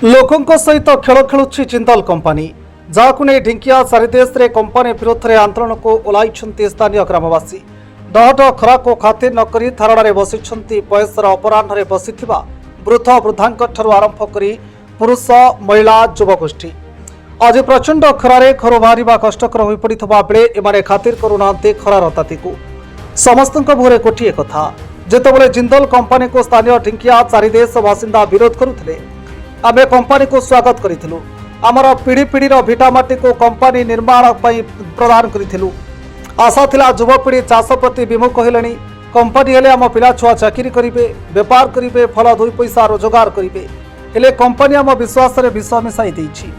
लोकों सहित खेल खेलुछि जिंदल कंपानी जहां नहीं ढिंकिया चारिदेश रे कंपानी विरोध में आंदोलन को ओह्लैछन्ति स्थानीय ग्रामवासी डहड खरा को खातिर नकरी धारणा बसिछन्ति बयसर अपराह्न बसिथिबा वृद्ध वृद्धांकठारु आरंभ करी पुरुष महिला युवगोष्ठी आज प्रचंड खरारे घर बाहर कष्टकर हो पड़ता बेले एमाने खातिर करूना खरार तातीकू समस्तक मुहरे गोटे कथा जेतेबेले जिंदल कंपानी को स्थानीय ढिंकिया चारिदेश बासिंदा विरोध करुथिले आमे कंपानी को स्वागत करिथिलु आमर पीढ़ी पीढ़ीर भिटामाटी को कंपानी निर्माण पई प्रदान करिथिलु आशा थिला युवपीढ़ी चाष प्रति विमुख हेलेनी कंपानी हेले आम पिला छुआ चाकरी करिवे व्यापार करिवे फल दुई पैसा रोजगार करिवे हेले कंपानी आम विश्वास रे विष मिसाई देछि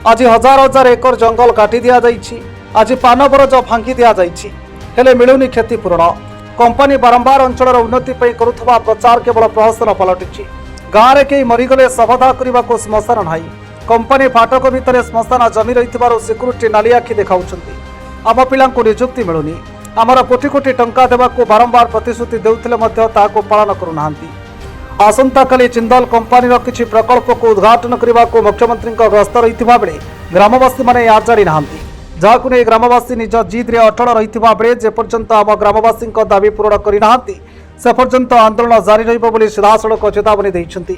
आज हजार हजार एकर जंगल काटी दिया जाइछि आज पान बरज भांगी दिया जाइछि हेले मिलुनी क्षतिपूरण कंपानी बारंबार अंचल उन्नति पई करुथबा प्रचार केवल प्रहसन पलटिछि गाँव में कई मरीगले शवदाह करने को श्मशान नाई कंपानी फाटक भितर श्मशान जमी रही सिक्यूरीटी नाली आखि देखाऊँ आम पिला निजुक्ति मिलूनी आमर कोटी कोटी टंका देवाक बारंबार प्रतिश्रुति देउथिले पालन करूना आसंता काली जिंदल कंपानी किसी प्रकल्प को उद्घाटन करने को मुख्यमंत्री गस्त रही बेले ग्रामवासी मैंने या जाणी ना जहां नहीं ग्रामवासी निज जिद्रे अटल रही बेले जेपर्यंत आम ग्रामवासी दाबी पूरण करना से पर्यंत आंदोलन जारी रही सीधासड़क चेतावनी देइछन्ति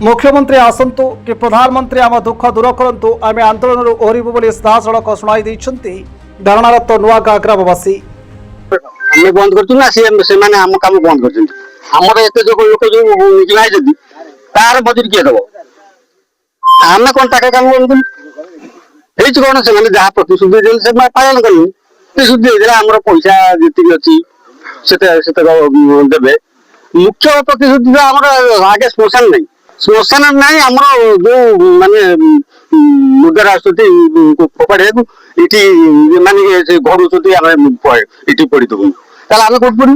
मुख्यमंत्री आसंतु कि प्रधानमंत्री आम दुख दूर करंतु आमे आंदोलन ओहरिबु बोली सीधासड़क सुनाई देइछन्ति धारणारत नुआ गाँ ग्रामवासी आमे बंद करछु ना से माने हम काम बंद करछु हमर एते जो लोक जो निकलाय जदी तार मजूरी के दबो आमे कोन टाका काम बंद हेच कोन से माने जहा प्रतिश्रुति देल से पालन करलु प्रतिश्रुति देला हमर पैसा जेति अछि देवे मुख्य प्रतिश्रुति आगे श्मशान नहीं आम जो माने मुद्दा राष्ट्रपति फोपाड़े माने घड़ू इटी पड़ी देबू आम कौट पड़ी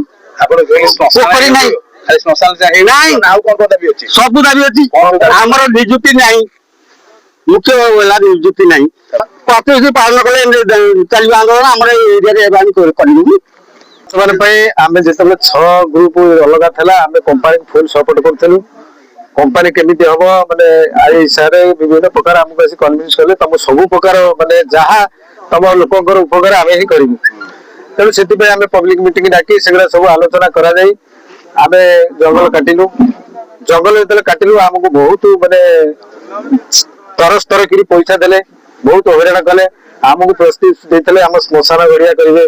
सब दाबी अच्छी आमर निजुक्ति ना मुख्य निजुक्ति ना प्रतिश्रुति पालन कले चलो आंदोलन आम एरिया आम जो 6 ग्रुप अलग था आम कंपानी फुल सपोर्ट करूँ कंपानी केमी हम माने हिसाब विभिन्न प्रकार आमको आस कन्विन्स कले तुम सब प्रकार माने जहाँ तुम लोकर उपकार आम ही करूँ तेणु से पब्लिक मीटिंग डाकी से सब आलोचना करा आम जंगल काटिलु जंगल जो काटिलु आमको बहुत माने तरस तर कर पैसा देले बहुत हईराण कले आमको प्रतिश्रुति देते आम श्मशान गड़िया करेंगे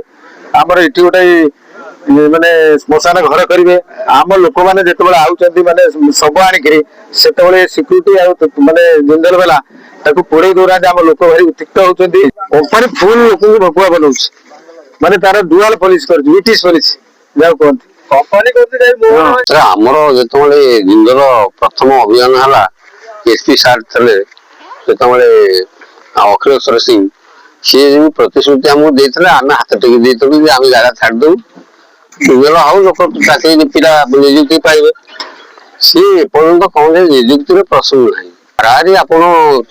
आमर इटी गोटे माने श्मशान घर करेंगे आम लोक मैंने जिते आउट माने सब आणिकी से सिक्यूरीटी माने जिंदल बेला पोड़े दौरा आम लोक भारी उत्तिक्त होती कंपानी फुल लोक भकुआ बनाऊ माने तार डुआल पॉलिश कर ब्रिटिश पॉलिश जहाँ कहते कंपानी आमर जो जिंदल प्रथम अभियान है एसपी सार थे जो अखिलेश्वर सिंह सी जो प्रतिश्रुति आमको देते आम हाथ टेक देते आम जगह छाड़देव जिंदल हाउ लोक चाकरी पिला निजुक्ति पाइबे सी पर्यटन कौन निजुक्ति प्रश्न ना प्राय आप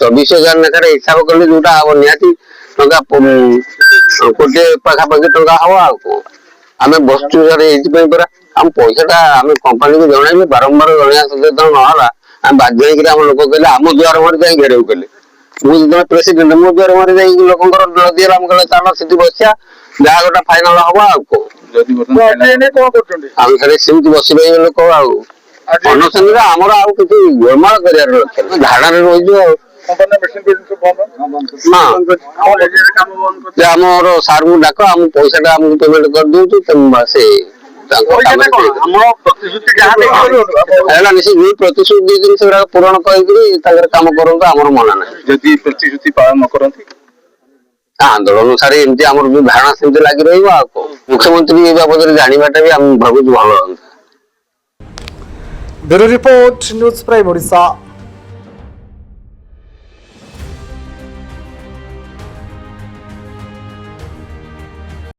24,000 लेखार हिसाब कले जो निहाती टा कोटे पाखापाखि टा हम आम बसचु परा आम पैसा आम कंपानी को जन बारंबार जन सचेतन ना आम बाध्य लोक कहले आम द्वार मारे घेराव कले मुझे प्रेसिडेंट मो द्वार मारे लोक दिए आम कहले चल से बसिया जहाँ गोटा फाइनाल हम आमती बस लोक आनुषंग आमर आउ कि गोलमाल कर धारणा रही आमर सार को डाक आम पैसा आमको पेमेंट कर दे से प्रतिश्रुति पूरण कर काम करूँ आम मना ना प्रतिश्रुति पालन करती आंदोलन सारे एमती आमर भी धारणा सेमती लगी रही मुख्यमंत्री ए बाबद जानाटा भी आम भावुँ भल bureau report news prime Odisha.